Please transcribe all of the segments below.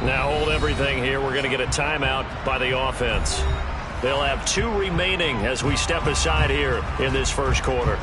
Now hold everything here. We're going to get a timeout by the offense. They'll have 2 remaining as we step aside here in this first quarter.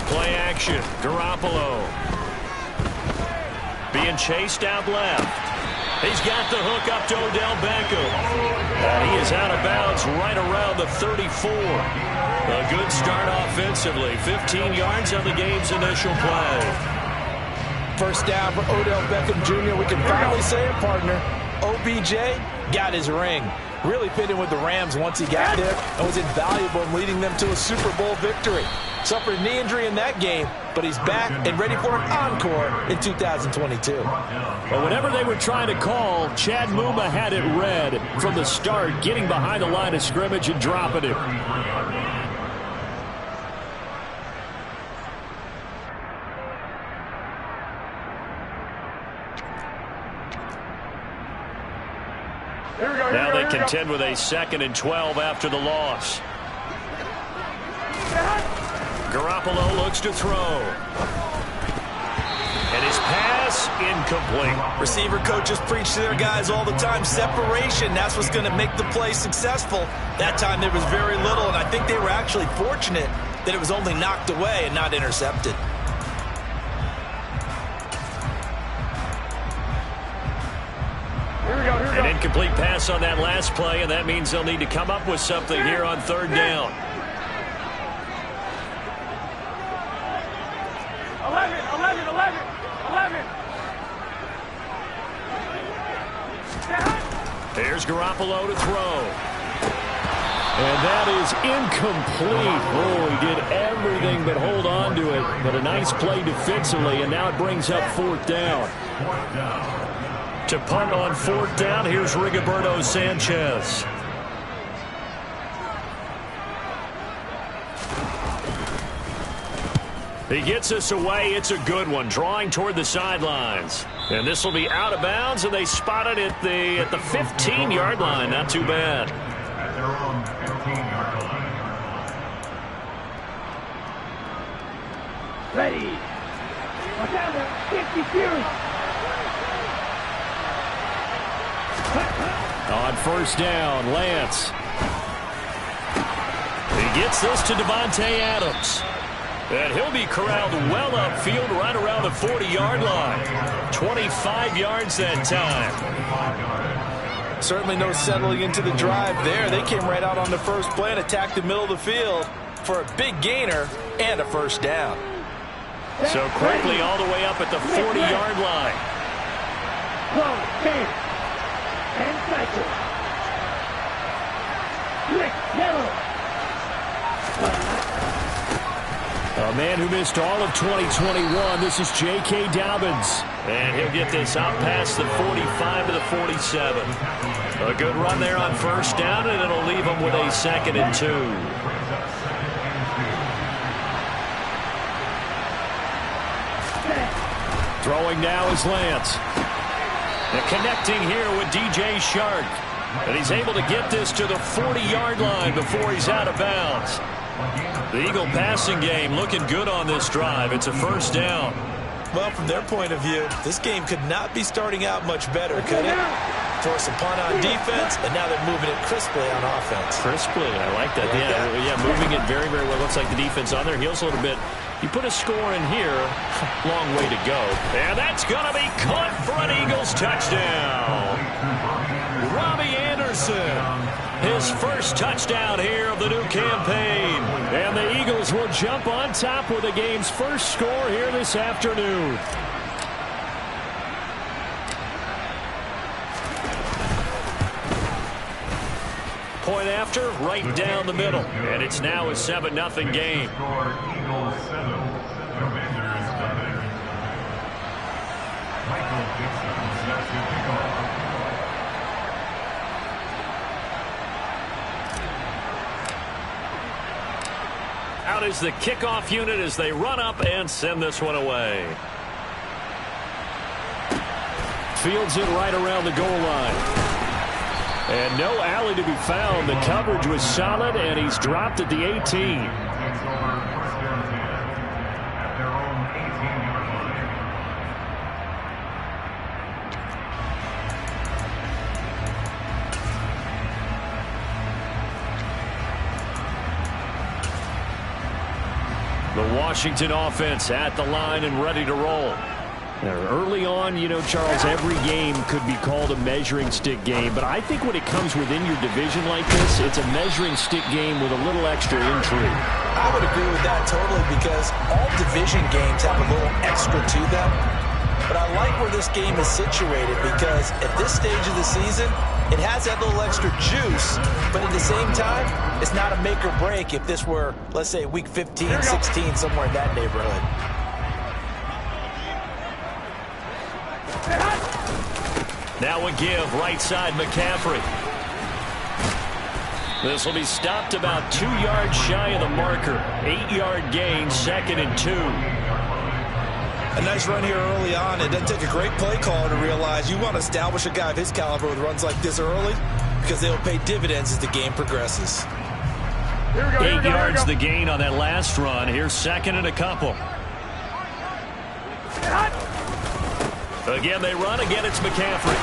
Play action. Garoppolo. Being chased out left. He's got the hook up to Odell Beckham. And he is out of bounds right around the 34. A good start offensively. 15 yards on the game's initial play. First down for Odell Beckham Jr. We can finally say it, partner. OBJ got his ring. Really fit in with the Rams once he got there and was invaluable in leading them to a Super Bowl victory. Suffered a knee injury in that game, but he's back and ready for an encore in 2022. Well, whenever they were trying to call, Chad Muma had it read from the start, getting behind the line of scrimmage and dropping it. Now they contend with a 2nd and 12 after the loss. Garoppolo looks to throw. And his pass incomplete. Receiver coaches preach to their guys all the time. Separation, that's what's going to make the play successful. That time there was very little, and I think they were actually fortunate that it was only knocked away and not intercepted. An incomplete pass on that last play, and that means they'll need to come up with something here on 3rd down. 11. Here's Garoppolo to throw. And that is incomplete. Oh, he did everything but hold on to it. But a nice play defensively, and now it brings up 4th down. To punt on 4th down, here's Rigoberto Sanchez. He gets us away. It's a good one, drawing toward the sidelines. And this will be out of bounds, and they spot it at the 15-yard line. Not too bad. At their own 15-yard line. Ready. Watch out there. 52. On 1st down, Lance. He gets this to Devontae Adams. And he'll be corralled well upfield right around the 40-yard line. 25 yards that time. Certainly no settling into the drive there. They came right out on the first play and attacked the middle of the field for a big gainer and a 1st down. So quickly all the way up at the 40-yard line. 10. And cycle. Yellow. A man who missed all of 2021. This is J.K. Dobbins. And he'll get this out past the 45 to the 47. A good run there on 1st down, and it'll leave him with a 2nd and 2. Throwing now is Lance. And connecting here with DJ Shark. And he's able to get this to the 40-yard line before he's out of bounds. The Eagle passing game looking good on this drive. It's a 1st down. Well, from their point of view, this game could not be starting out much better, could it? Force a punt on defense, and now they're moving it crisply on offense. Crisply, I like that. Yeah, moving it very, very well. Looks like the defense on their heels a little bit. You put a score in here, long way to go. And that's going to be caught for an Eagles touchdown. Robbie Anderson, his first touchdown here of the new campaign. And the Eagles will jump on top with the game's first score here this afternoon. Point after, right down the middle. And it's now a 7-0 game. Eagles 7, Commanders 7. Michael Dixon set to kick off. out is the kickoff unit as they run up and send this one away. Fields it right around the goal line. And no alley to be found. The coverage was solid, and he's dropped at the 18. Takes over first down 10 at their own 18-yard line. The Washington offense at the line and ready to roll. Now, early on, you know, Charles, every game could be called a measuring stick game, but I think when it comes within your division like this, it's a measuring stick game with a little extra intrigue. I would agree with that totally because all division games have a little extra to them. But I like where this game is situated because at this stage of the season, it has that little extra juice, but at the same time, it's not a make or break if this were, let's say, week 15, 16, somewhere in that neighborhood. Now a give, right side, McCaffrey. This will be stopped about 2 yards shy of the marker. 8-yard gain, 2nd and 2. A nice run here early on. It doesn't take a great play caller to realize you want to establish a guy of his caliber with runs like this early because they'll pay dividends as the game progresses. 8 yards the gain on that last run. Here's 2nd and a couple. Again, they run. Again, it's McCaffrey.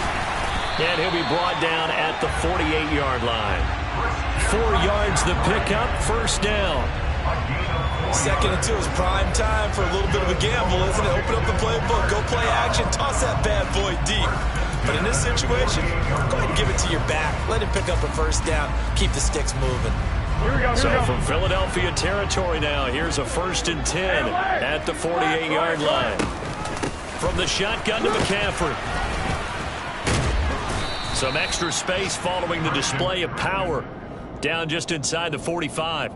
And he'll be brought down at the 48-yard line. 4 yards the pickup, first down. 2nd and 2 is prime time for a little bit of a gamble, isn't it? Open up the playbook, go play action, toss that bad boy deep. But in this situation, go ahead and give it to your back. Let him pick up a first down. Keep the sticks moving. So from Philadelphia territory now, here's a 1st and 10 at the 48-yard line. From the shotgun to McCaffrey. Some extra space following the display of power. Down just inside the 45.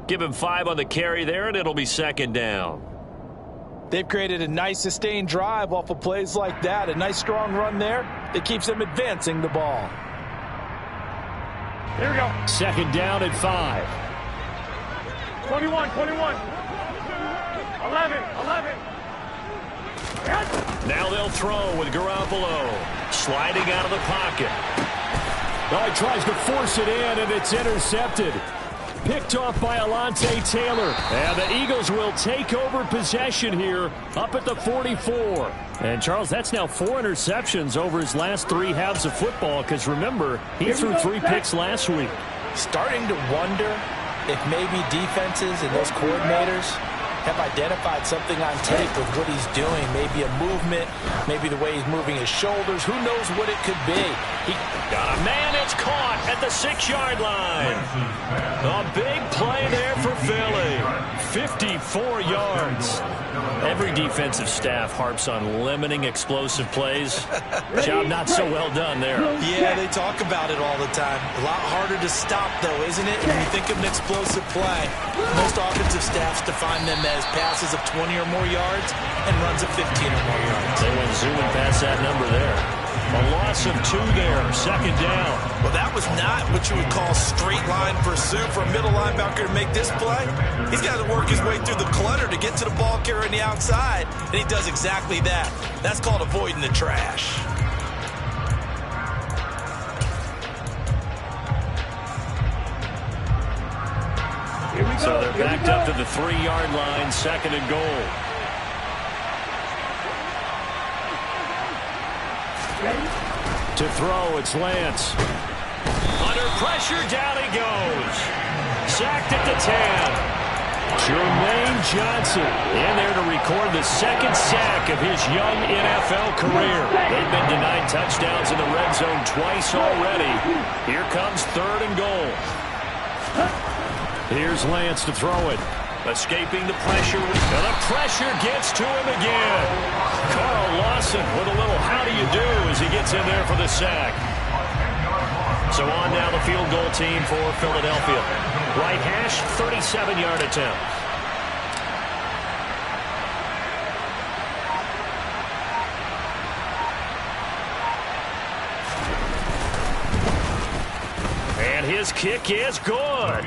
Give him 5 on the carry there, and it'll be 2nd down. They've created a nice sustained drive off of plays like that. A nice strong run there that keeps them advancing the ball. Here we go. 2nd down at 5. 21, 21. 11, 11. Now they'll throw with Garoppolo. Sliding out of the pocket. Oh, he tries to force it in, and it's intercepted. Picked off by Alontae Taylor. And the Eagles will take over possession here up at the 44. And, Charles, that's now 4 interceptions over his last 3 halves of football because, remember, he threw 3 picks last week. Starting to wonder if maybe defenses and those coordinators have identified something on tape with what he's doing. Maybe a movement, maybe the way he's moving his shoulders. Who knows what it could be? He got a man. It's caught at the 6-yard line. A big play there for Philly. 54 yards. Every defensive staff harps on limiting explosive plays. Job not so well done there. Yeah, they talk about it all the time. A lot harder to stop, though, isn't it? When you think of an explosive play, most offensive staffs define them as passes of 20 or more yards and runs of 15 or more yards. They went zooming past that number there. A loss of 2 there, 2nd down. Well, that was not what you would call straight line pursuit for a middle linebacker to make this play. He's got to work his way through the clutter to get to the ball carrier on the outside, and he does exactly that. That's called avoiding the trash. So they're backed up to the 3-yard line, 2nd and goal. To throw, it's Lance. Under pressure, down he goes. Sacked at the 10. Jermaine Johnson in there to record the 2nd sack of his young NFL career. They've been denied touchdowns in the red zone twice already. Here comes 3rd and goal. Here's Lance to throw it. Escaping the pressure. And the pressure gets to him again. Carl Lawson with a little how do you do as he gets in there for the sack. So on now the field goal team for Philadelphia. Right hash, 37-yard attempt. And his kick is good.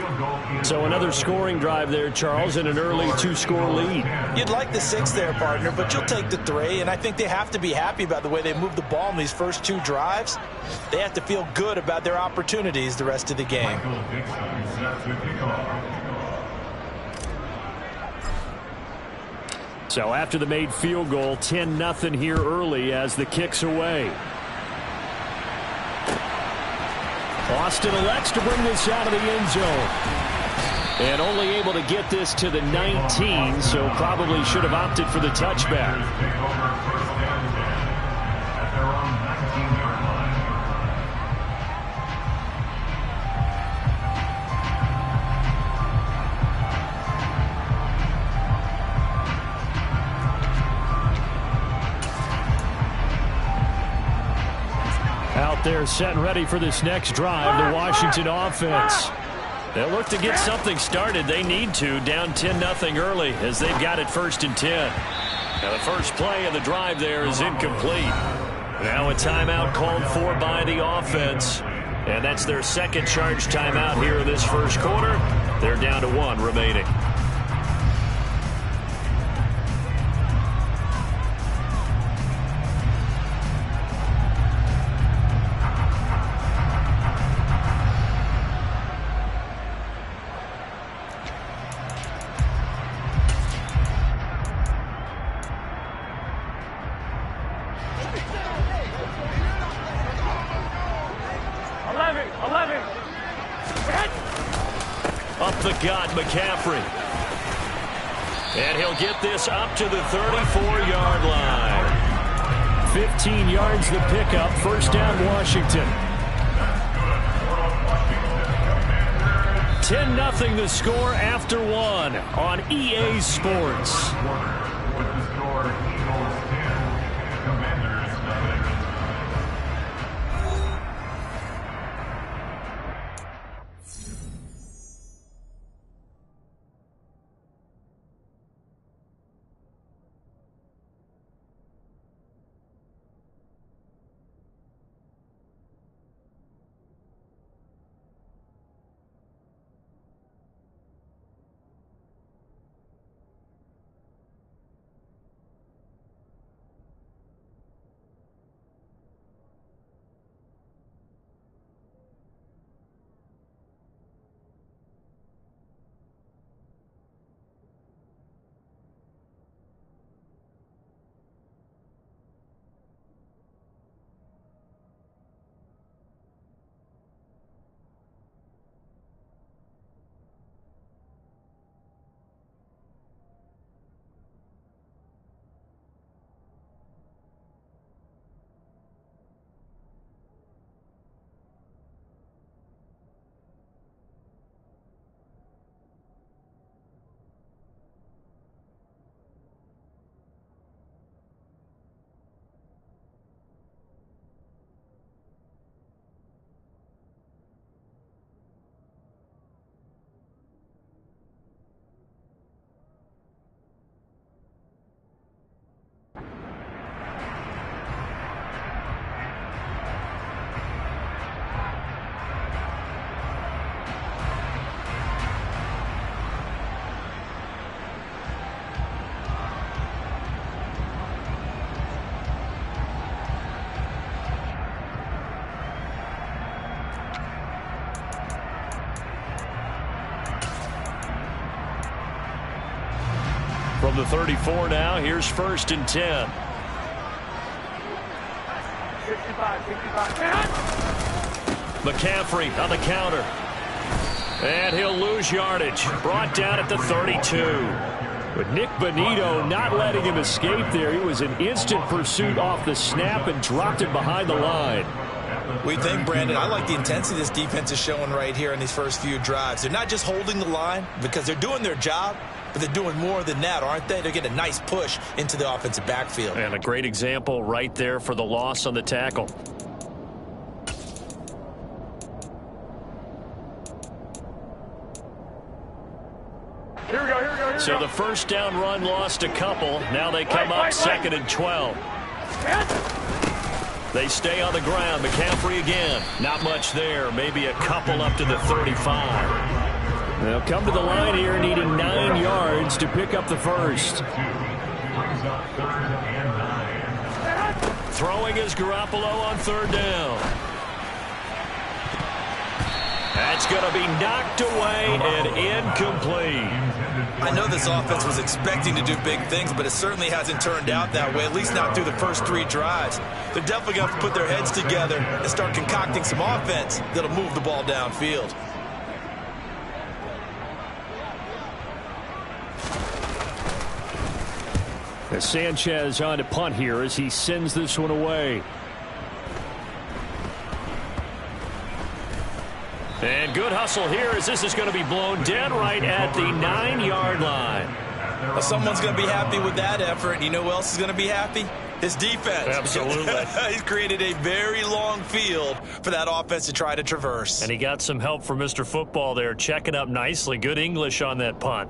So another scoring drive there, Charles, and an early 2-score lead. You'd like the 6 there, partner, but you'll take the 3, and I think they have to be happy about the way they moved the ball in these first 2 drives. They have to feel good about their opportunities the rest of the game. So after the made field goal, 10-0 here early as the kick's away. Austin elects to bring this out of the end zone. And only able to get this to the 19, so probably should have opted for the touchback. Out there set and ready for this next drive, the Washington offense. They'll look to get something started. They need to, down 10-0 early as they've got it 1st and 10. Now the first play of the drive there is incomplete. Now a timeout called for by the offense. And that's their second charge timeout here in this first quarter. They're down to 1 remaining. McCaffrey. And he'll get this up to the 34-yard line. 15 yards the pickup. First down, Washington. 10-0 the score after 1 on EA Sports. With the score, Eagles 10, Commanders 11. From the 34 now, here's 1st and 10. 65. McCaffrey on the counter. And he'll lose yardage. Brought down at the 32. But Nick Bonito not letting him escape there. He was in instant pursuit off the snap and dropped it behind the line. We think, Brandon, I like the intensity this defense is showing right here in these first few drives. They're not just holding the line because they're doing their job, but they're doing more than that, aren't they? They're getting a nice push into the offensive backfield. And a great example right there for the loss on the tackle. Here we go. So the first down run lost a couple. Now they come up 2nd and 12. They stay on the ground. McCaffrey again. Not much there. Maybe a couple up to the 35. They'll come to the line here needing 9 yards to pick up the first. Throwing is Garoppolo on 3rd down. That's going to be knocked away and incomplete. I know this offense was expecting to do big things, but it certainly hasn't turned out that way, at least not through the first 3 drives. They're definitely going to have to put their heads together and start concocting some offense that'll move the ball downfield. Sanchez on to punt here as he sends this one away. And good hustle here as this is going to be blown dead right at the 9-yard line. Well, someone's going to be happy with that effort. You know who else is going to be happy? His defense. Absolutely. He's created a very long field for that offense to try to traverse. And he got some help from Mr. Football there, checking up nicely. Good English on that punt.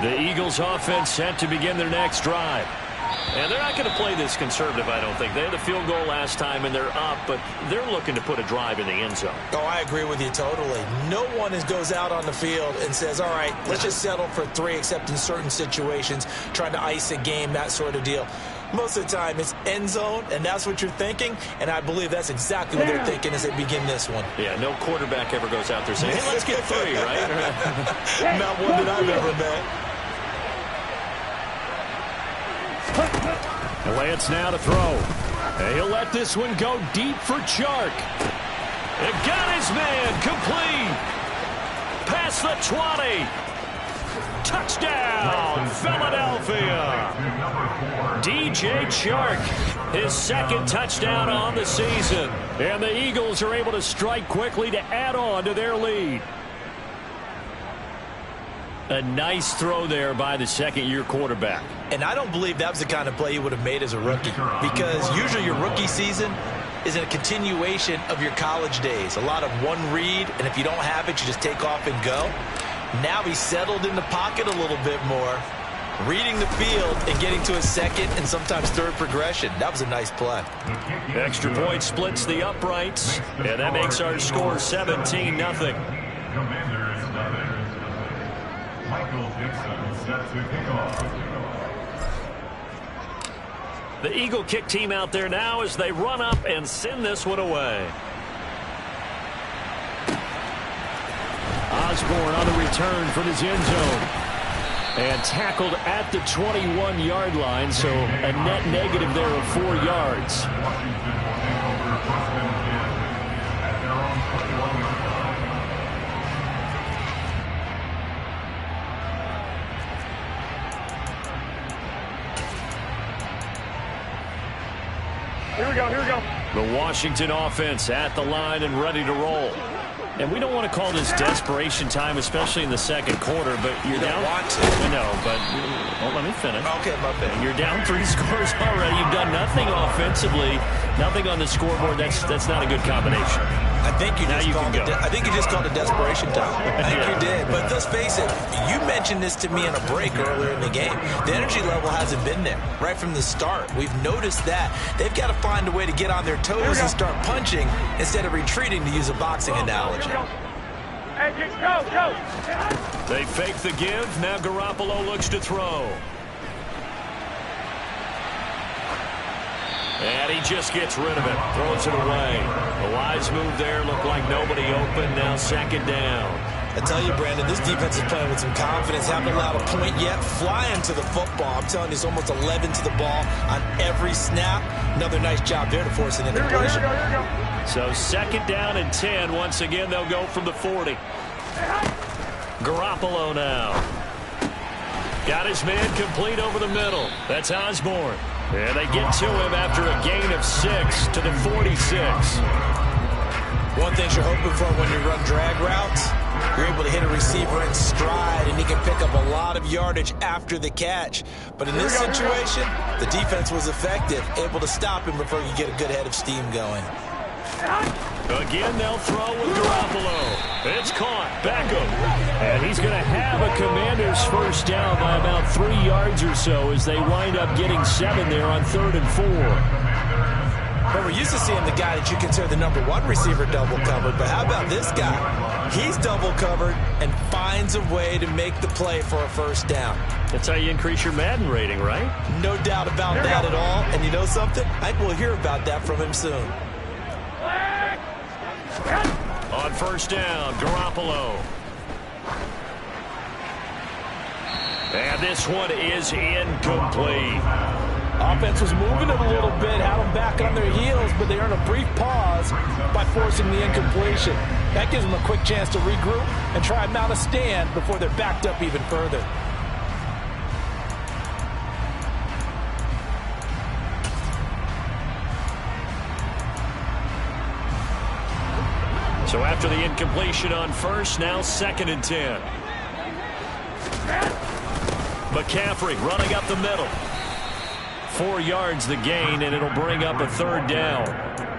The Eagles offense set to begin their next drive. And they're not going to play this conservative, I don't think. They had a field goal last time, and they're up, but they're looking to put a drive in the end zone. Oh, I agree with you totally. No one goes out on the field and says, all right, let's just settle for 3, except in certain situations, trying to ice a game, that sort of deal. Most of the time, it's end zone, and that's what you're thinking, and I believe that's exactly what they're thinking as they begin this one. Yeah, no quarterback ever goes out there saying, hey, let's get 3, right? Not one that I've ever met. Lance now to throw. And he'll let this one go deep for Chark. And got his man complete. Past the 20. Touchdown, Philadelphia. DJ Chark, his 2nd touchdown on the season. And the Eagles are able to strike quickly to add on to their lead. A nice throw there by the 2nd-year quarterback. And I don't believe that was the kind of play he would have made as a rookie, because usually your rookie season is a continuation of your college days. A lot of one read, and if you don't have it, you just take off and go. Now he's settled in the pocket a little bit more, reading the field and getting to his 2nd and sometimes 3rd progression. That was a nice play. Extra point splits the uprights, and that makes our score 17-0. Commanders 11. Michael Dixon set to kick off. The Eagle kick team out there now as they run up and send this one away. Osborne on the return from his end zone. And tackled at the 21-yard line, so a net negative there of 4 yards. Washington will take over 1st and 10 at their own 21-yard line. Here we go, here we go. The Washington offense at the line and ready to roll. And we don't want to call this desperation time, especially in the 2nd quarter, but you're down. Want to. I know, but let me finish. Okay, my bad. You're down 3 scores already. You've done nothing offensively, nothing on the scoreboard. That's not a good combination. I think you Now just you called can it. go. I think you just called it desperation time. I think you did. But let's face it. You mentioned this to me in a break earlier in the game. The energy level hasn't been there right from the start. We've noticed that they've got to find a way to get on their toes and start punching instead of retreating, to use a boxing analogy. Hey, go. They fake the give. Now Garoppolo looks to throw. And he just gets rid of it. Throws it away. A wise move there. Looked like nobody open. Now 2nd down. I tell you, Brandon, this defense is playing with some confidence. Haven't allowed a point yet. Flying to the football. I'm telling you, it's almost 11 to the ball on every snap. Another nice job there to force an incompletion. Here we go. So 2nd down and 10. Once again, they'll go from the 40. Garoppolo now. Got his man complete over the middle. That's Osborne. And they get to him after a gain of 6 to the 46. One thing you're hoping for when you run drag routes You're able to hit a receiver in stride, and he can pick up a lot of yardage after the catch. But in this situation, the defense was effective, able to stop him before you get a good head of steam going. Again, they'll throw with Garoppolo. It's caught. Beckham. And he's going to have a Commanders first down by about 3 yards or so as they wind up getting 7 there on 3rd and 4. But we're used to seeing the guy that you consider the #1 receiver double covered. But how about this guy? He's double covered and finds a way to make the play for a first down. That's how you increase your Madden rating, right? No doubt about that at all. And you know something? I think we'll hear about that from him soon. On first down, Garoppolo. And this one is incomplete. Offense was moving it a little bit, had them back on their heels, but they earned a brief pause by forcing the incompletion. That gives them a quick chance to regroup and try and mount a stand before they're backed up even further. So after the incompletion on first, now 2nd and 10. McCaffrey running up the middle. 4 yards the gain, and it'll bring up a 3rd down.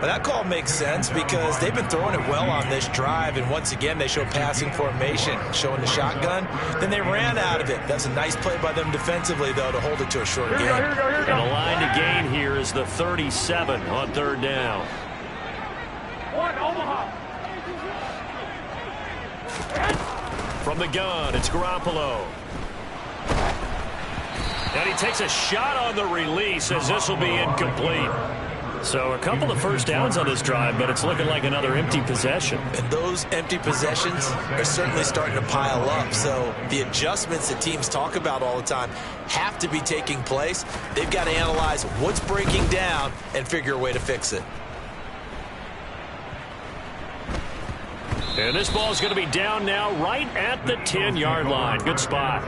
Well, that call makes sense because they've been throwing it well on this drive, and once again they show passing formation, showing the shotgun. Then they ran out of it. That's a nice play by them defensively, though, to hold it to a short gain. And the line to gain here is the 37 on 3rd down. From the gun, it's Garoppolo. And he takes a shot on the release as this will be incomplete. So a couple of first downs on this drive, but it's looking like another empty possession. And those empty possessions are certainly starting to pile up. So the adjustments that teams talk about all the time have to be taking place. They've got to analyze what's breaking down and figure a way to fix it. And this ball is going to be down now right at the 10-yard line. Good spot.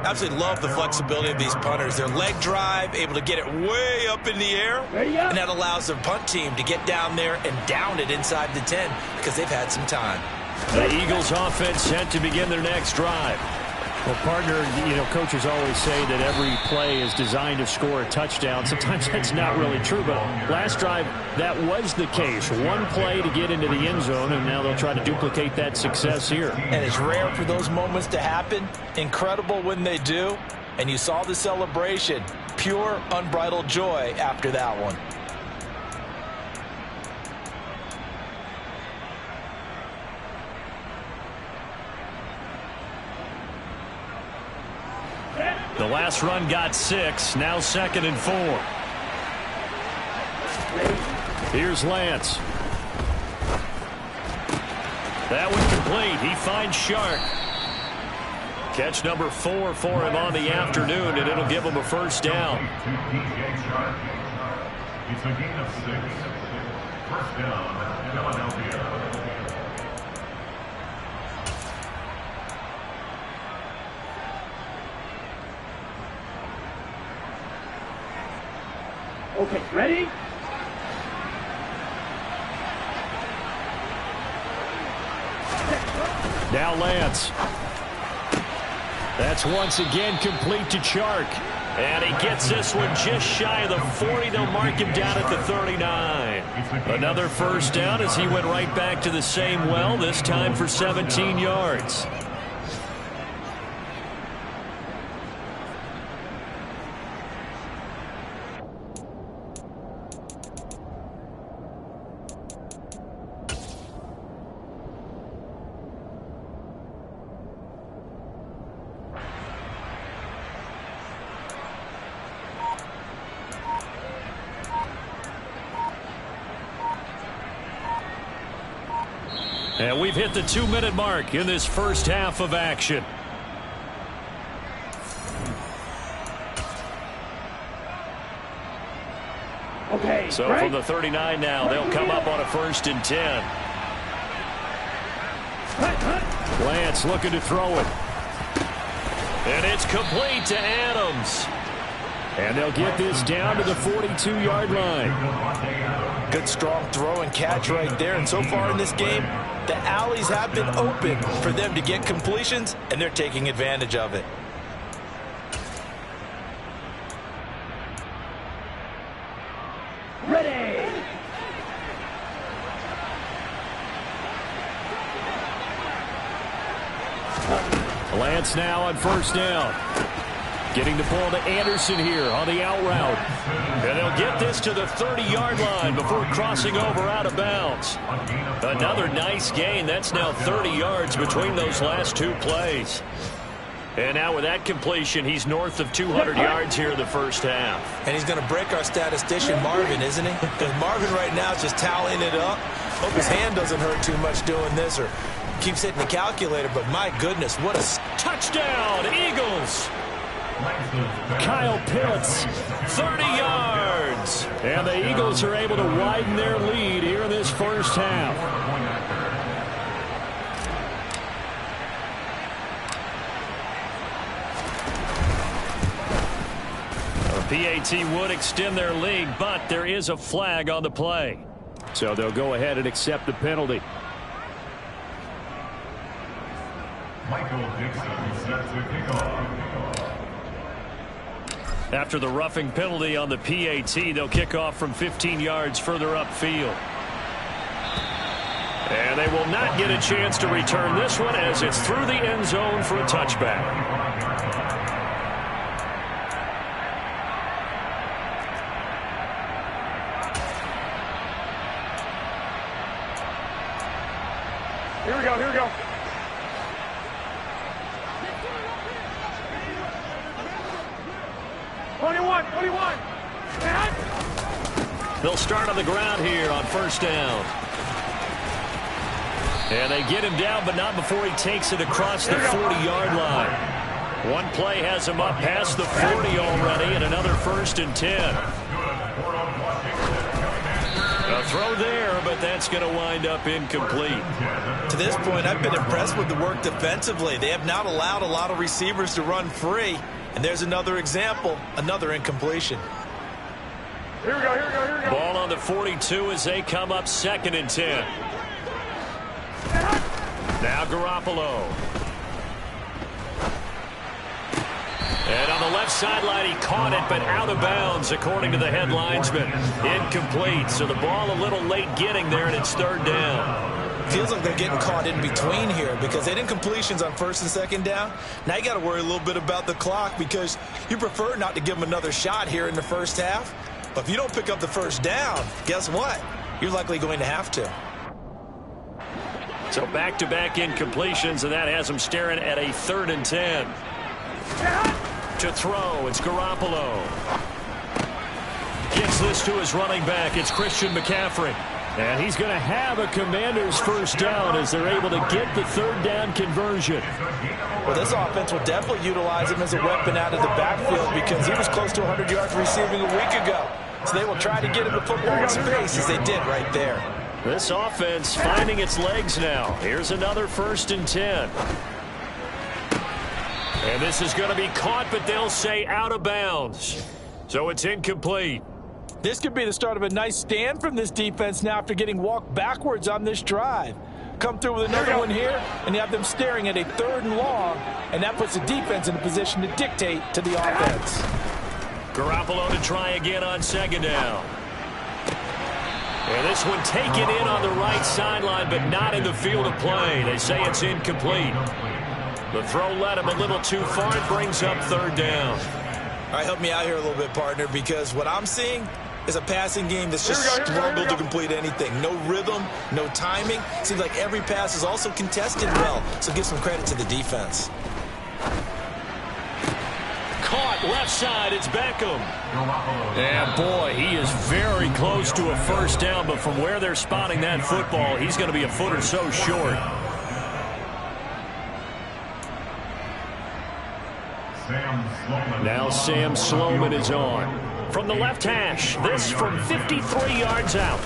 Absolutely love the flexibility of these punters. Their leg drive, able to get it way up in the air, and that allows their punt team to get down there and down it inside the 10 because they've had some time. The Eagles offense set to begin their next drive. Well, partner, you know, coaches always say that every play is designed to score a touchdown. Sometimes that's not really true, but last drive, that was the case. One play to get into the end zone, and now they'll try to duplicate that success here. And it's rare for those moments to happen. Incredible when they do. And you saw the celebration. Pure, unbridled joy after that one. The last run got 6. Now 2nd and 4. Here's Lance. That one complete. He finds Shark. Catch number 4 for him on the afternoon, and it'll give him a first down. It's a gain of 6. First down, Philadelphia. Okay, ready? Now Lance. That's once again complete to Chark. And he gets this one just shy of the 40. They'll mark him down at the 39. Another first down as he went right back to the same well, this time for 17 yards. And we've hit the 2-minute mark in this first half of action. Okay, So right? from the 39 now, they'll come up on a 1st and 10. Lance looking to throw it. And it's complete to Adams. And they'll get this down to the 42-yard line. Good strong throw and catch right there. And so far in this game, The alleys have been open for them to get completions, and they're taking advantage of it. Ready. Lance now on first down. Getting the ball to Anderson here on the out route. And they'll get this to the 30-yard line before crossing over out of bounds. Another nice gain. That's now 30 yards between those last two plays. And now with that completion, he's north of 200 yards here in the first half. And he's going to break our statistician, Marvin, isn't he? Because Marvin right now is just tallying it up. Hope his hand doesn't hurt too much doing this or keeps hitting the calculator. But my goodness, what a touchdown, Eagles! Kyle Pitts, 30 yards. And the Eagles are able to widen their lead here in this first half. PAT would extend their lead, but there is a flag on the play. So they'll go ahead and accept the penalty. Michael Dixon set to kick off. After the roughing penalty on the PAT, they'll kick off from 15 yards further upfield. And they will not get a chance to return this one as it's through the end zone for a touchback. Here we go, here we go. They'll start on the ground here on first down. And they get him down, but not before he takes it across the 40-yard line. One play has him up past the 40 already, and another 1st and 10. A throw there, but that's going to wind up incomplete. To this point, I've been impressed with the work defensively. They have not allowed a lot of receivers to run free. And there's another example, another incompletion. Here we go, here we go, here we go. Ball on the 42 as they come up 2nd and 10. Now Garoppolo. And on the left sideline, he caught it, but out of bounds, according to the head linesman. Incomplete, so the ball a little late getting there, and it's 3rd down. Feels like they're getting caught in between here because they did incompletions on 1st and 2nd down. Now you got to worry a little bit about the clock because you prefer not to give them another shot here in the first half. But if you don't pick up the 1st down, guess what? You're likely going to have to. So back-to-back incompletions, and that has them staring at a 3rd and 10. To throw, it's Garoppolo. Gets this to his running back. It's Christian McCaffrey. And he's going to have a Commander's 1st down as they're able to get the 3rd down conversion. Well, this offense will definitely utilize him as a weapon out of the backfield because he was close to 100 yards receiving a week ago. So they will try to get him the football in space as they did right there. This offense finding its legs now. Here's another 1st and 10. And this is going to be caught, but they'll say out of bounds. So it's incomplete. This could be the start of a nice stand from this defense now after getting walked backwards on this drive. Come through with another one here, and you have them staring at a 3rd and long, and that puts the defense in a position to dictate to the offense. Garoppolo to try again on 2nd down. And this one taken in on the right sideline, but not in the field of play. They say it's incomplete. The throw led him a little too far. It brings up 3rd down. All right, help me out here a little bit, partner, because what I'm seeing is a passing game that's just struggled to complete anything. No rhythm, no timing. Seems like every pass is also contested well, so give some credit to the defense. Caught left side, it's Beckham. And boy, he is very close to a 1st down, but from where they're spotting that football, he's going to be a foot or so short. Now Sam Sloman is on. From the left hash, this from 53 yards out.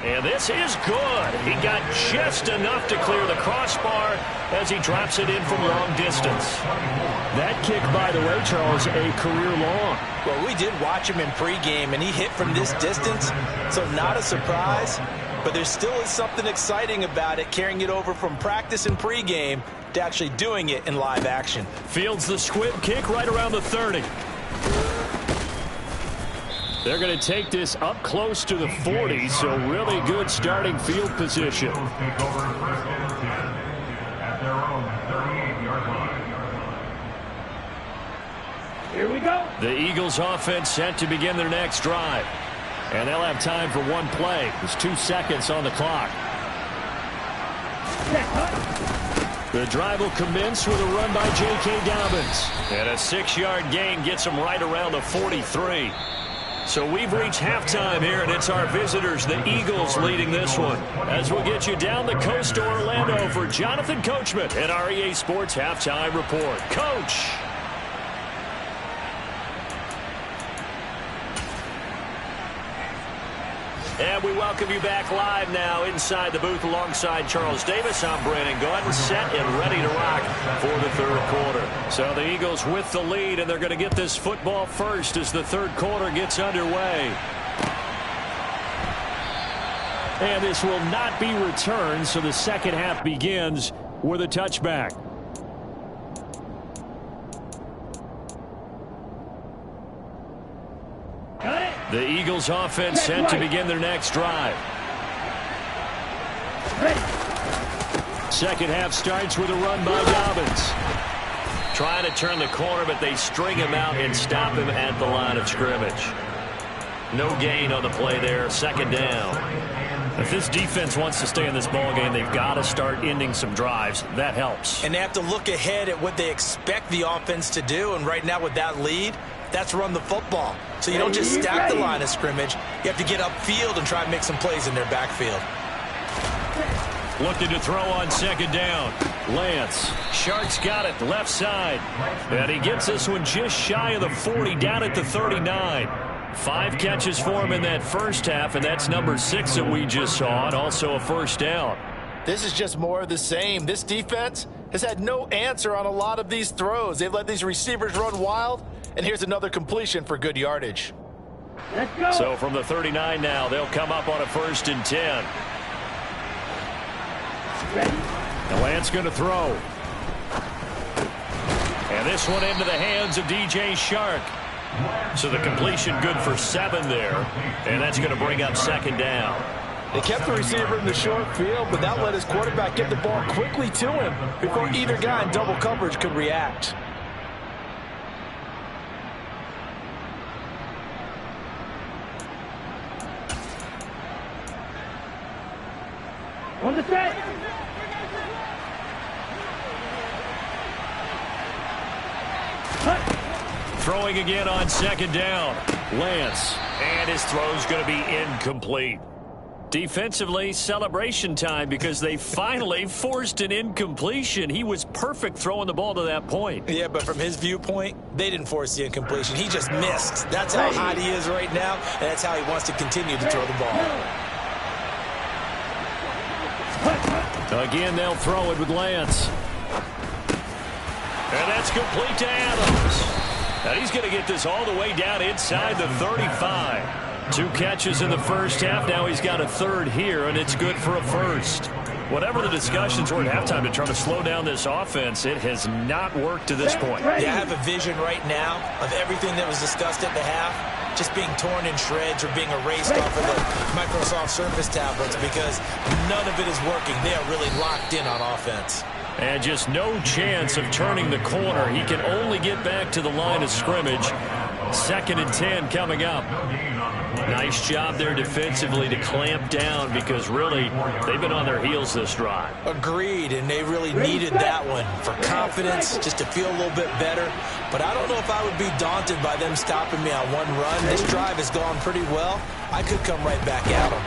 And this is good. He got just enough to clear the crossbar as he drops it in from long distance. That kick, by the way, Charles, a career long. Well, we did watch him in pregame, and he hit from this distance, so not a surprise. but there still is something exciting about it, carrying it over from practice and pregame to actually doing it in live action. Fields the squib kick right around the 30. They're going to take this up close to the 40, so really good starting field position. Take over first and 10 at their own 38-yard line. Here we go. The Eagles offense set to begin their next drive. And they'll have time for one play. There's 2 seconds on the clock. The drive will commence with a run by J.K. Dobbins. And a 6-yard gain gets them right around the 43. So we've reached halftime here, and it's our visitors, the Eagles, leading this one. As we'll get you down the coast to Orlando for Jonathan Coachman and our EA Sports Halftime Report. Coach. And we welcome you back live now inside the booth alongside Charles Davis. I'm Brandon Gaudin, set and ready to rock for the third quarter. So the Eagles with the lead, and they're going to get this football first as the third quarter gets underway. And this will not be returned, so the second half begins with a touchback. The Eagles offense set to begin their next drive. Second half starts with a run by Dobbins. Trying to turn the corner, but they string him out and stop him at the line of scrimmage. No gain on the play there. Second down. If this defense wants to stay in this ballgame, they've got to start ending some drives. That helps. And they have to look ahead at what they expect the offense to do. And right now with that lead, that's run the football. So you don't just stack the line of scrimmage. You have to get upfield and try and make some plays in their backfield. Looking to throw on second down. Lance. Sharks got it left side. And he gets this one just shy of the 40, down at the 39. 5 catches for him in that first half, and that's number 6 that we just saw, and also a first down. This is just more of the same. This defense has had no answer on a lot of these throws. They've let these receivers run wild, and here's another completion for good yardage. Let's go. So from the 39 now, they'll come up on a 1st and 10. And Lance going to throw. And this one into the hands of DJ Shark. So the completion good for 7 there. And that's going to bring up second down. They kept the receiver in the short field, but that let his quarterback get the ball quickly to him before either guy in double coverage could react. On the set. Throwing again on second down. Lance. And his throw's going to be incomplete. Defensively, celebration time because they finally forced an incompletion. He was perfect throwing the ball to that point. Yeah, but from his viewpoint, they didn't force the incompletion. He just missed. That's how hot he is right now, and that's how he wants to continue to throw the ball. Again, they'll throw it with Lance. And that's complete to Adams. Now he's going to get this all the way down inside the 35. 2 catches in the first half. Now he's got a 3rd here, and it's good for a 1st. Whatever the discussions were at halftime to try to slow down this offense, it has not worked to this point. Yeah, I have a vision right now of everything that was discussed at the half just being torn in shreds or being erased off of the Microsoft Surface tablets because none of it is working. They are really locked in on offense. And just no chance of turning the corner. He can only get back to the line of scrimmage. 2nd and 10 coming up. Nice job there defensively to clamp down because really they've been on their heels this drive. Agreed, and they really needed that one for confidence, just to feel a little bit better. But I don't know if I would be daunted by them stopping me on one run. This drive has gone pretty well. I could come right back at them.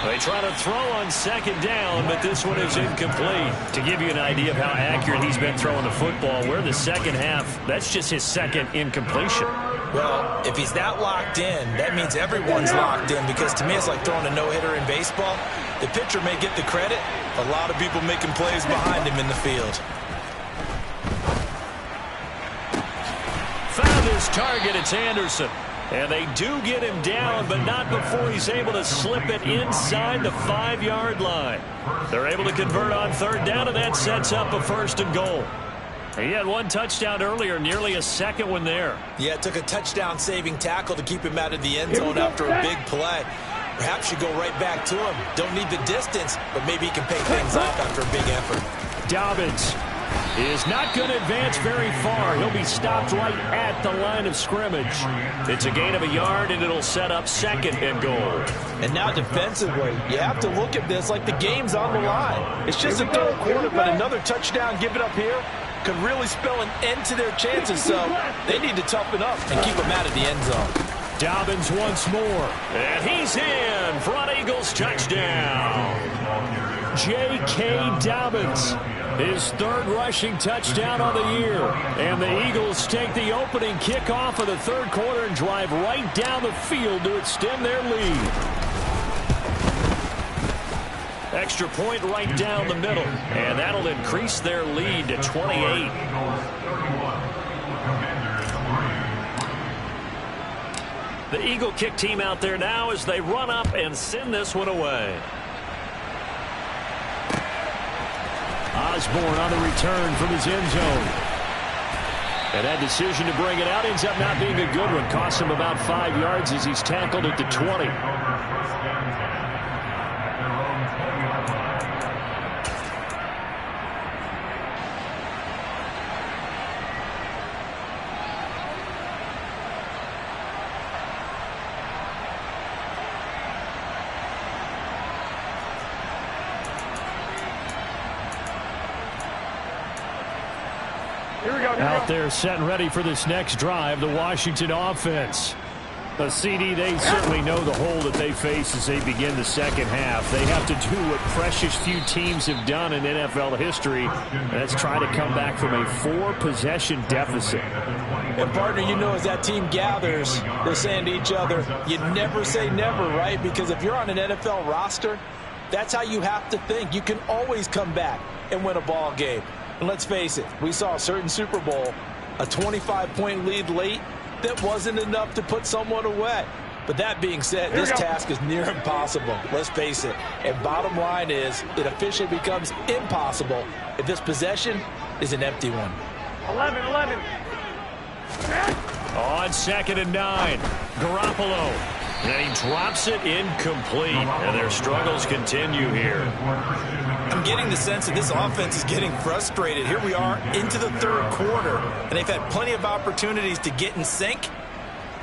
They try to throw on second down, but this one is incomplete. To give you an idea of how accurate he's been throwing the football, we're in the second half. That's just his 2nd incompletion. Well, if he's that locked in, that means everyone's locked in because to me it's like throwing a no-hitter in baseball. The pitcher may get the credit, a lot of people making plays behind him in the field. Found his target. It's Anderson. And they do get him down, but not before he's able to slip it inside the 5-yard line. They're able to convert on third down, and that sets up a 1st and goal. He had one touchdown earlier, nearly a second one there. Yeah, it took a touchdown-saving tackle to keep him out of the end zone after a big play. Perhaps you go right back to him. Don't need the distance, but maybe he can pick things up after a big effort. Dobbins is not going to advance very far. He'll be stopped right at the line of scrimmage. It's a gain of a yard, and it'll set up 2nd and goal. And now defensively, you have to look at this like the game's on the line. It's just a third quarter, but another touchdown given up here could really spell an end to their chances, so they need to toughen up and keep them out of the end zone. Dobbins once more. And he's in. Front Eagles touchdown. J.K. Dobbins, his 3rd rushing touchdown on the year. And the Eagles take the opening kickoff of the 3rd quarter and drive right down the field to extend their lead. Extra point right down the middle, and that'll increase their lead to 28. The Eagle kick team out there now as they run up and send this one away. Osborne on the return from his end zone. And that decision to bring it out ends up not being a good one. Costs him about 5 yards as he's tackled at the 20. Out there set and ready for this next drive, the Washington offense. A CD, they certainly know the hole that they face as they begin the second half. They have to do what precious few teams have done in NFL history, and that's try to come back from a 4-possession deficit. And, partner, you know as that team gathers, they're saying to each other, you never say never, right? Because if you're on an NFL roster, that's how you have to think. You can always come back and win a ball game. And let's face it, we saw a certain Super Bowl, a 25-point lead late, that wasn't enough to put someone away. But that being said, this task is near impossible. Let's face it. And bottom line is, it officially becomes impossible if this possession is an empty one. 11. On 2nd and 9, Garoppolo. And he drops it incomplete. And their struggles continue here. I'm getting the sense that this offense is getting frustrated. Here we are into the 3rd quarter, and they've had plenty of opportunities to get in sync.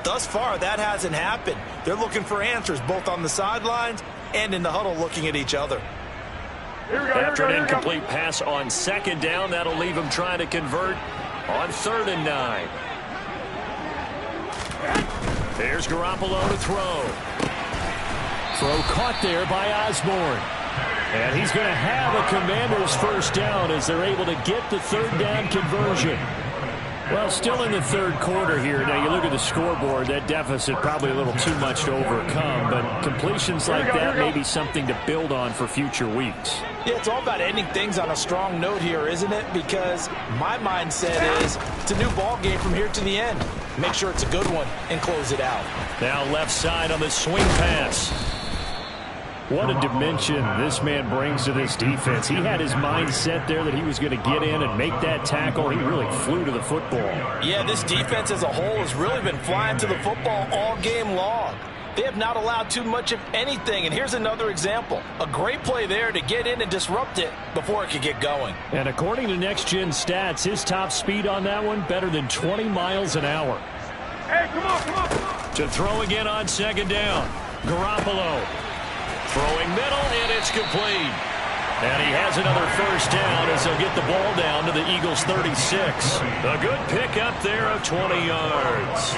Thus far, that hasn't happened. They're looking for answers both on the sidelines and in the huddle looking at each other. After an incomplete pass on 2nd down, that'll leave them trying to convert on 3rd and 9. There's Garoppolo to throw. Throw caught there by Osborne. And he's going to have a Commanders 1st down as they're able to get the 3rd down conversion. Well, still in the 3rd quarter here. Now, you look at the scoreboard, that deficit probably a little too much to overcome, but completions like that may be something to build on for future weeks. Yeah, it's all about ending things on a strong note here, isn't it? Because my mindset is it's a new ball game from here to the end. Make sure it's a good one and close it out. Now left side on the swing pass. What a dimension this man brings to this defense. He had his mind set there that he was going to get in and make that tackle. He really flew to the football. Yeah, this defense as a whole has really been flying to the football all game long. They have not allowed too much of anything, and here's another example. A great play there to get in and disrupt it before it could get going. And according to Next Gen Stats, his top speed on that one, better than 20 miles an hour. Hey, come on. To throw again on 2nd down. Garoppolo. Throwing middle, and it's complete. And he has another 1st down as he'll get the ball down to the Eagles' 36. A good pickup there of 20 yards.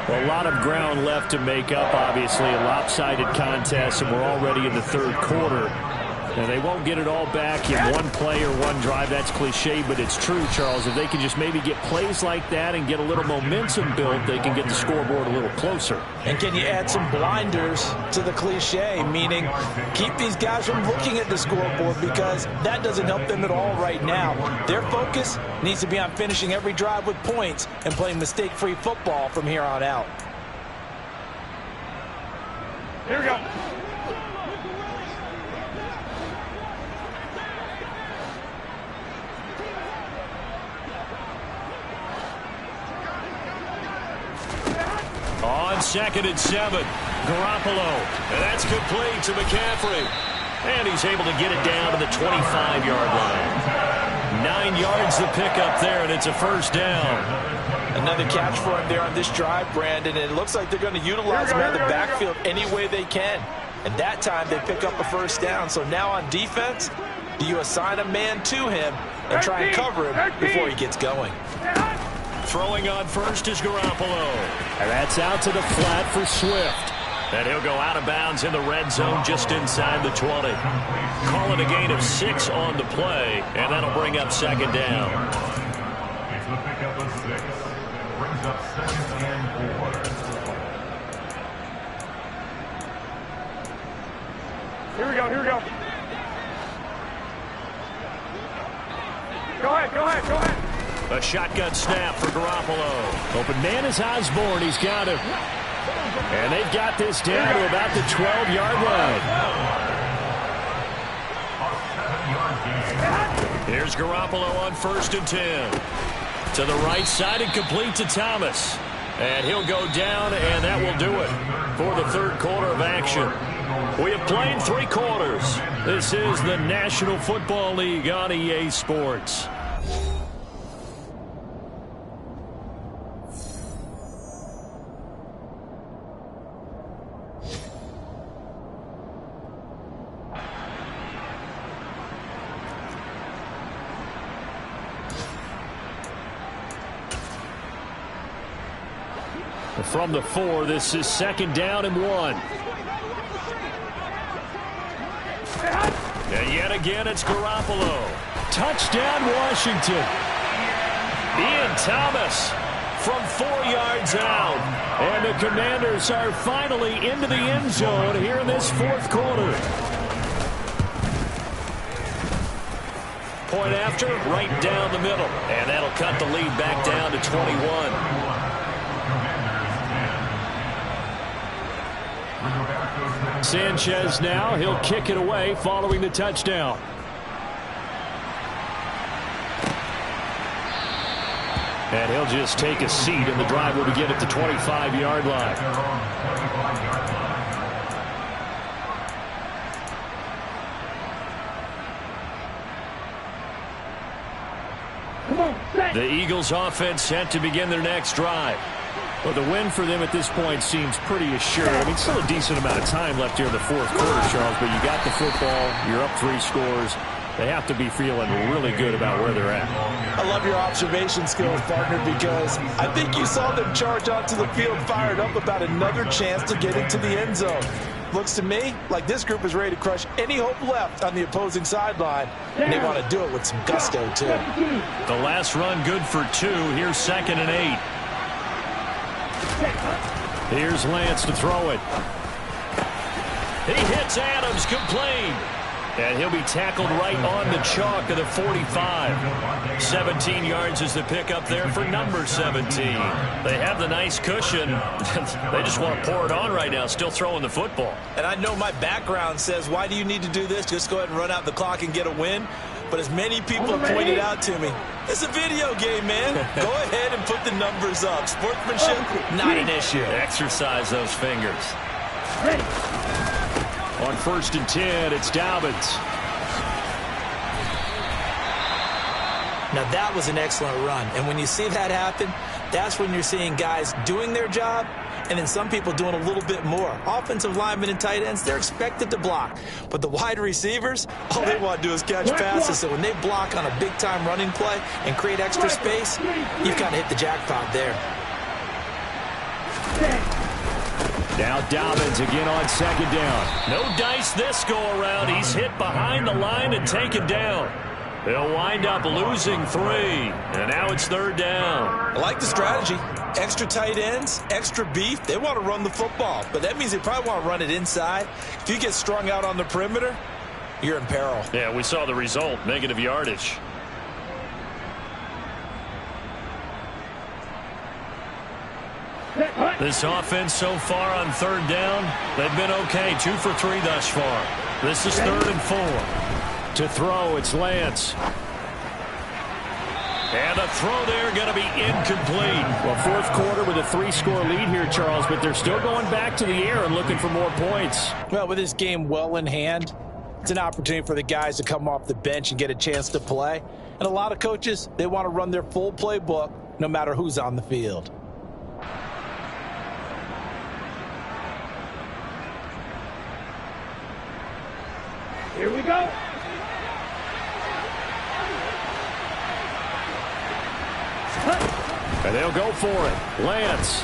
A lot of ground left to make up, obviously. A lopsided contest, and we're already in the 3rd quarter. And they won't get it all back in one play or one drive. That's cliche, but it's true, Charles. If they can just maybe get plays like that and get a little momentum built, they can get the scoreboard a little closer. And can you add some blinders to the cliche, meaning keep these guys from looking at the scoreboard, because that doesn't help them at all right now. Their focus needs to be on finishing every drive with points and playing mistake-free football from here on out. Here we go. On 2nd and 7, Garoppolo. And that's complete to McCaffrey. And he's able to get it down to the 25-yard line. 9 yards to pick up there, and it's a first down. Another catch for him there on this drive, Brandon. And it looks like they're going to utilize him out of the backfield any way they can. And that time they pick up a first down. So now on defense, do you assign a man to him and try and cover him before he gets going? Throwing on first is Garoppolo. And that's out to the flat for Swift. And he'll go out of bounds in the red zone just inside the 20. Call it a gain of 6 on the play, and that'll bring up 2nd down. It's the pickup of 6. Brings up 2nd and 4. Here we go, here we go. Go ahead, go ahead, go ahead. A shotgun snap for Garoppolo. Open man is Osborne. He's got him. And they've got this down to about the 12-yard line. Here's Garoppolo on 1st and 10. To the right side and complete to Thomas. And he'll go down, and that will do it for the 3rd quarter of action. We have played 3 quarters. This is the National Football League on EA Sports. From the 4, this is 2nd down and 1. And yet again, it's Garoppolo. Touchdown, Washington. Ian Thomas from 4 yards out. And the Commanders are finally into the end zone here in this 4th quarter. Point after, right down the middle. And that'll cut the lead back down to 21. Sanchez now, he'll kick it away following the touchdown. And he'll just take a seat, and the drive will begin at the 25-yard line. The Eagles offense set to begin their next drive. Well, the win for them at this point seems pretty assured. I mean, still a decent amount of time left here in the 4th quarter, Charles, but you got the football, you're up 3 scores. They have to be feeling really good about where they're at. I love your observation skills, partner, because I think you saw them charge onto the field fired up about another chance to get into the end zone. Looks to me like this group is ready to crush any hope left on the opposing sideline, and they want to do it with some gusto, too. The last run good for 2. Here's 2nd and 8. Here's Lance to throw it. He hits Adams, complete. And he'll be tackled right on the chalk of the 45. 17 yards is the pickup there for number 17. They have the nice cushion. They just want to pour it on right now, still throwing the football. And I know my background says, why do you need to do this? Just go ahead and run out the clock and get a win. But as many people have pointed out to me, it's a video game, man. Go ahead and put the numbers up. Sportsmanship, not an issue. Exercise those fingers. On 1st and 10, it's Dobbins. Now that was an excellent run. And when you see that happen, that's when you're seeing guys doing their job and then some people doing a little bit more. Offensive linemen and tight ends, they're expected to block. But the wide receivers, all they want to do is catch passes. So when they block on a big-time running play and create extra space, you've kind of hit the jackpot there. Now Dobbins again on 2nd down. No dice this go-around. He's hit behind the line and taken down. They'll wind up losing 3. And now it's 3rd down. I like the strategy. Extra tight ends, extra beef. They want to run the football. But that means they probably want to run it inside. If you get strung out on the perimeter, you're in peril. Yeah, we saw the result. Negative yardage. This offense so far on third down, they've been okay. 2 for 3 thus far. This is 3rd and 4. To throw, it's Lance. And a throw there going to be incomplete. Well, fourth quarter with a 3-score lead here, Charles, but they're still going back to the air and looking for more points. Well, with this game well in hand, it's an opportunity for the guys to come off the bench and get a chance to play. And a lot of coaches, they want to run their full playbook no matter who's on the field. Here we go. And they'll go for it. Lance.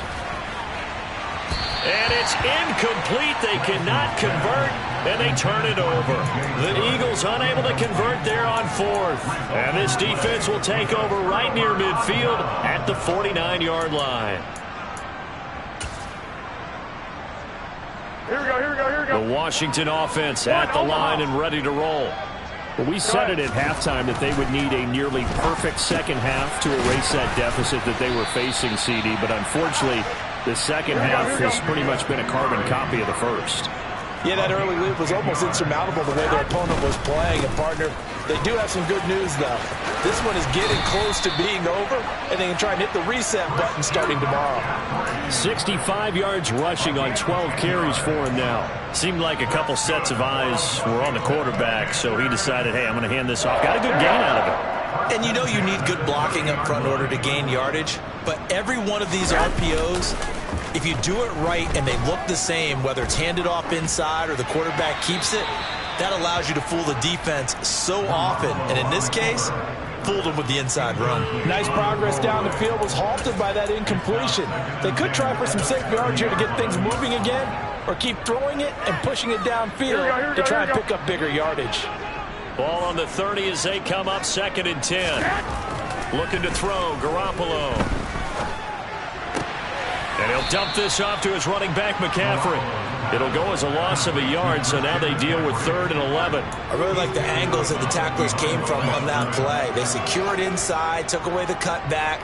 And it's incomplete. They cannot convert, and they turn it over. The Eagles unable to convert there on 4th. And this defense will take over right near midfield at the 49-yard line. Here we go, here we go, here we go. The Washington offense at the line and ready to roll. Well, we said it at halftime that they would need a nearly perfect second half to erase that deficit that they were facing, CD. But unfortunately, the second half has pretty much been a carbon copy of the first. Yeah, that early lead was almost insurmountable the way their opponent was playing. And, partner, they do have some good news, though. This one is getting close to being over, and they can try and hit the reset button starting tomorrow. 65 yards rushing on 12 carries for him now. Seemed like a couple sets of eyes were on the quarterback, so he decided, hey, I'm going to hand this off. Got a good gain out of it. And you know you need good blocking up front in order to gain yardage, but every one of these RPOs, if you do it right and they look the same, whether it's handed off inside or the quarterback keeps it, that allows you to fool the defense so often. And in this case, fooled them with the inside run. Nice progress down the field was halted by that incompletion. They could try for some safe yards here to get things moving again, or keep throwing it and pushing it downfield to try and pick up bigger yardage. Ball on the 30 as they come up 2nd and 10. Looking to throw, Garoppolo. And he'll dump this off to his running back, McCaffrey. It'll go as a loss of a yard, so now they deal with 3rd and 11. I really like the angles that the tacklers came from on that play. They secured inside, took away the cutback.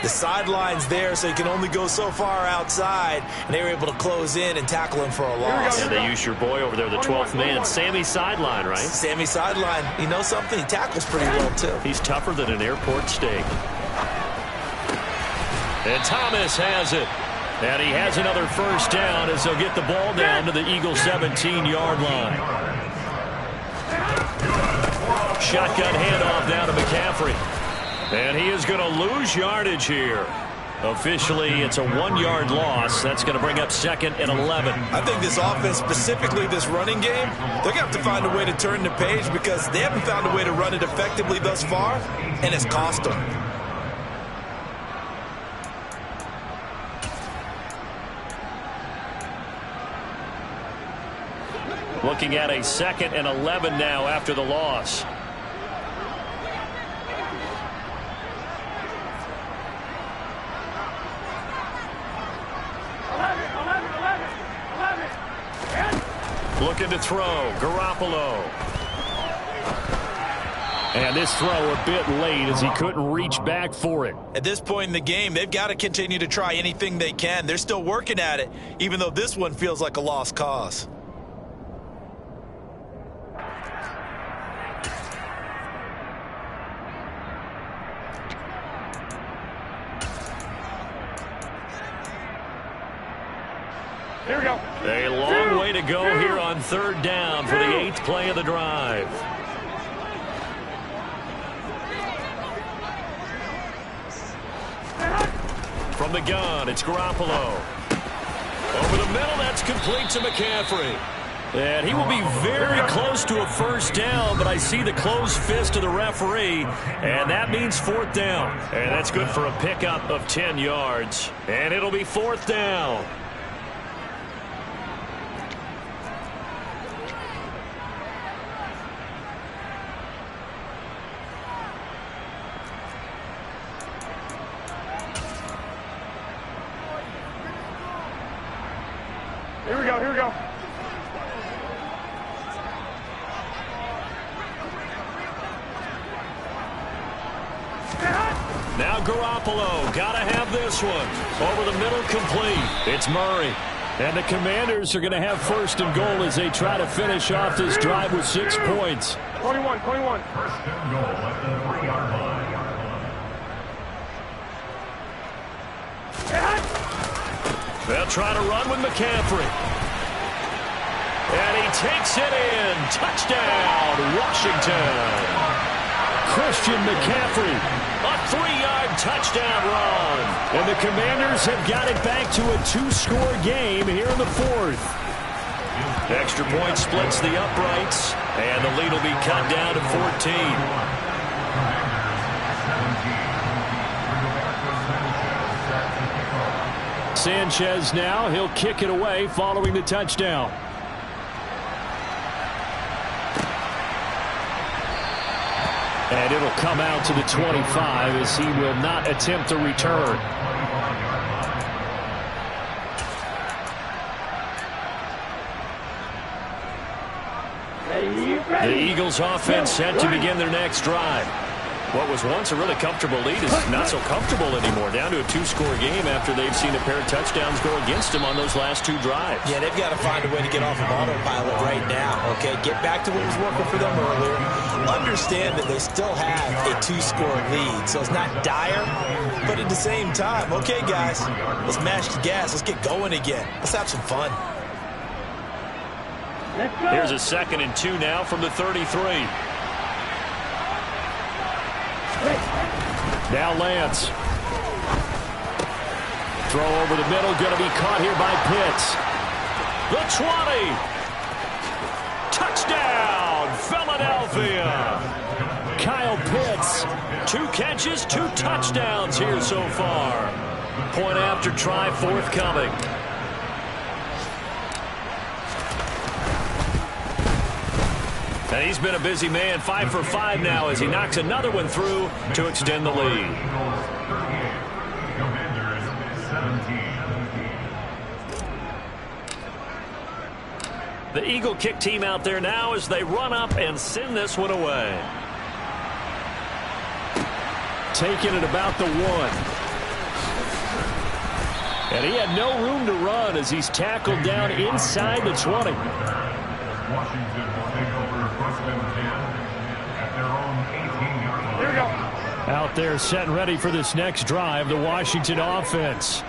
The sideline's there, so you can only go so far outside, and they were able to close in and tackle him for a loss. And they use your boy over there, the 12th man, Sammy Sideline, right? Sammy Sideline. You know something? He tackles pretty well, too. He's tougher than an airport steak. And Thomas has it. And he has another first down as they'll get the ball down to the Eagles' 17-yard line. Shotgun handoff down to McCaffrey. And he is going to lose yardage here. Officially, it's a 1-yard loss. That's going to bring up 2nd and 11. I think this offense, specifically this running game, they're going to have to find a way to turn the page because they haven't found a way to run it effectively thus far, and it's cost them. Looking at a 2nd and 11 now after the loss. Looking to throw, Garoppolo. And this throw a bit late as he couldn't reach back for it. At this point in the game, they've got to continue to try anything they can. They're still working at it, even though this one feels like a lost cause. Here we go. A long way to go here on 3rd down for the 8th play of the drive. From the gun, it's Garoppolo. Over the middle, that's complete to McCaffrey. And he will be very close to a first down, but I see the closed fist of the referee, and that means 4th down. And that's good for a pickup of 10 yards. And it'll be 4th down. Here we go, here we go. Now Now Garoppolo, gotta have this one. Over the middle, complete. It's Murray. And the Commanders are going to have first and goal as they try to finish off this drive with 6 points. 21. First and goal at the 3-yard line. They'll try to run with McCaffrey. And he takes it in. Touchdown, Washington. Christian McCaffrey, a 3-yard touchdown run. And the Commanders have got it back to a 2-score game here in the 4th. Extra point splits the uprights, and the lead will be cut down to 14. Sanchez now, he'll kick it away following the touchdown. And it'll come out to the 25 as he will not attempt a return. The Eagles offense set to begin their next drive. What was once a really comfortable lead is not so comfortable anymore. Down to a 2-score game after they've seen a pair of touchdowns go against them on those last 2 drives. Yeah, they've got to find a way to get off of autopilot right now, okay? Get back to what was working for them earlier. Understand that they still have a 2-score lead, so it's not dire, but at the same time, okay, guys, let's mash the gas. Let's get going again. Let's have some fun. Here's a 2nd and 2 now from the 33. Now Lance. Throw over the middle, going to be caught here by Pitts. The 20. Touchdown, Philadelphia. Kyle Pitts, 2 catches, 2 touchdowns here so far. Point after try forthcoming. And he's been a busy man, 5 for 5 now as he knocks another one through to extend the lead. The Eagle kick team out there now as they run up and send this one away. Taking it about the 1. And he had no room to run as he's tackled down inside the 20. Washington will take over first and 10 at their own 18-yard line. Here we go. Out there set and ready for this next drive, the Washington offense.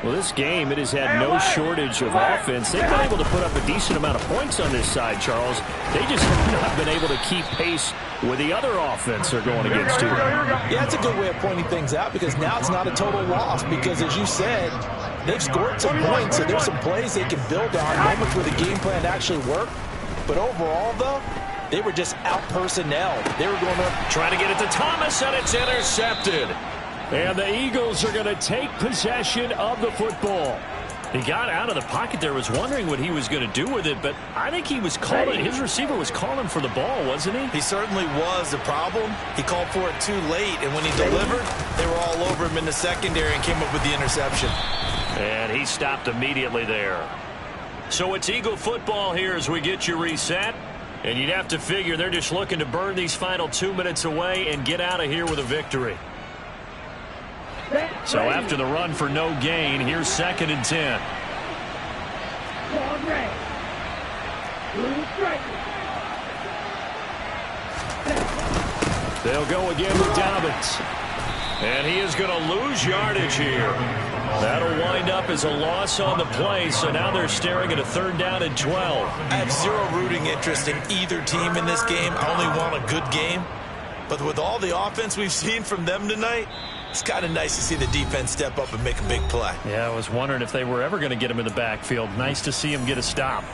Well, this game, it has had no shortage of offense. They've been able to put up a decent amount of points on this side, Charles. They just have not been able to keep pace with the other offense they're going against here. Yeah, it's a good way of pointing things out because now it's not a total loss because, as you said, they've scored some points, so there's some plays they can build on, moments where the game plan actually worked. But overall, though, they were just out-personnelled. They were going up. Trying to get it to Thomas, and it's intercepted. And the Eagles are going to take possession of the football. He got out of the pocket there, was wondering what he was going to do with it, but I think he was calling, his receiver was calling for the ball, wasn't he? He certainly was. The problem, he called for it too late, and when he delivered, they were all over him in the secondary and came up with the interception. And he stopped immediately there. So it's Eagle football here as we get you reset. And you'd have to figure they're just looking to burn these final 2 minutes away and get out of here with a victory. So after the run for no gain, here's 2nd and 10. They'll go again with Dobbins. And he is going to lose yardage here. That'll wind up as a loss on the play, so now they're staring at a 3rd down and 12. I have zero rooting interest in either team in this game. I only want a good game. But with all the offense we've seen from them tonight, it's kind of nice to see the defense step up and make a big play. Yeah, I was wondering if they were ever going to get him in the backfield. Nice to see him get a stop.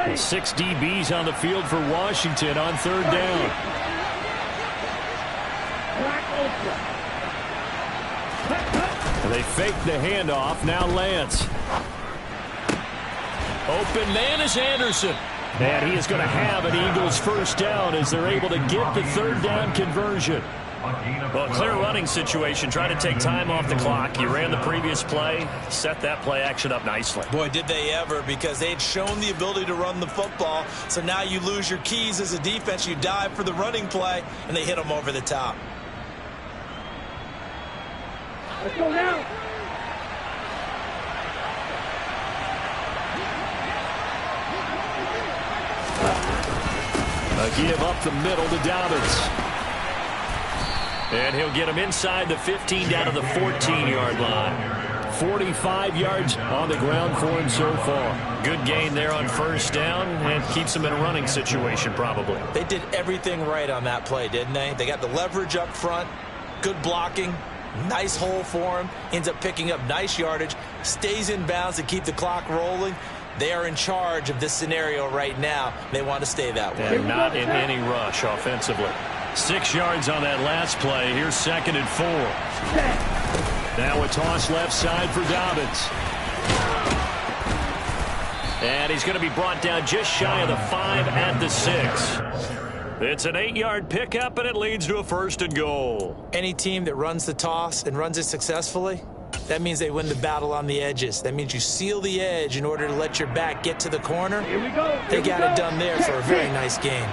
With 6 DBs on the field for Washington on 3rd down. They fake the handoff. Now Lance. Open man is Anderson. And he is going to have an Eagles first down as they're able to get the third down conversion. Well, clear running situation. Try to take time off the clock. You ran the previous play, set that play action up nicely. Boy, did they ever, because they had shown the ability to run the football. So now you lose your keys as a defense. You dive for the running play, and they hit them over the top. Let's go now. A give up the middle to Dobbins. And he'll get him inside the 15 down to the 14-yard line. 45 yards on the ground for him so far. Good gain there on first down and keeps him in a running situation probably. They did everything right on that play, didn't they? They got the leverage up front, good blocking, nice hole for him, ends up picking up nice yardage, stays in bounds to keep the clock rolling. They are in charge of this scenario right now. They want to stay that way. And not in any rush offensively. 6 yards on that last play. Here's 2nd and 4. Now a toss left side for Dobbins. And he's going to be brought down just shy of the 5 at the 6. It's an 8-yard pickup, and it leads to a 1st and goal. Any team that runs the toss and runs it successfully, that means they win the battle on the edges. That means you seal the edge in order to let your back get to the corner. Here we go. They got it done there for a very nice game.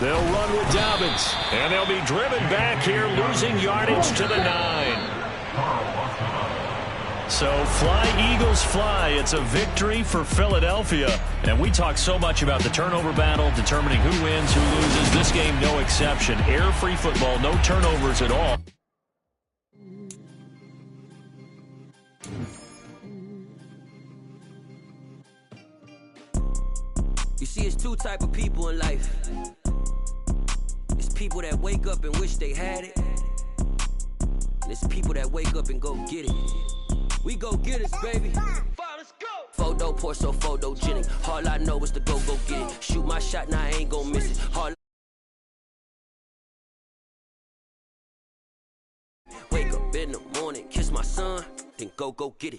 They'll run with Dobbins, and they'll be driven back here, losing yardage to the 9. So fly, Eagles, fly. It's a victory for Philadelphia. And we talk so much about the turnover battle, determining who wins, who loses. This game, no exception. Air-free football, no turnovers at all. You see, it's two type of people in life. It's people that wake up and wish they had it. And it's people that wake up and go get it. We go get it, baby. Let's go. Photo poor, so photogenic. All I know is to go get it. Shoot my shot, now I ain't gon' miss it. Wake up in the morning, kiss my son, then go get it.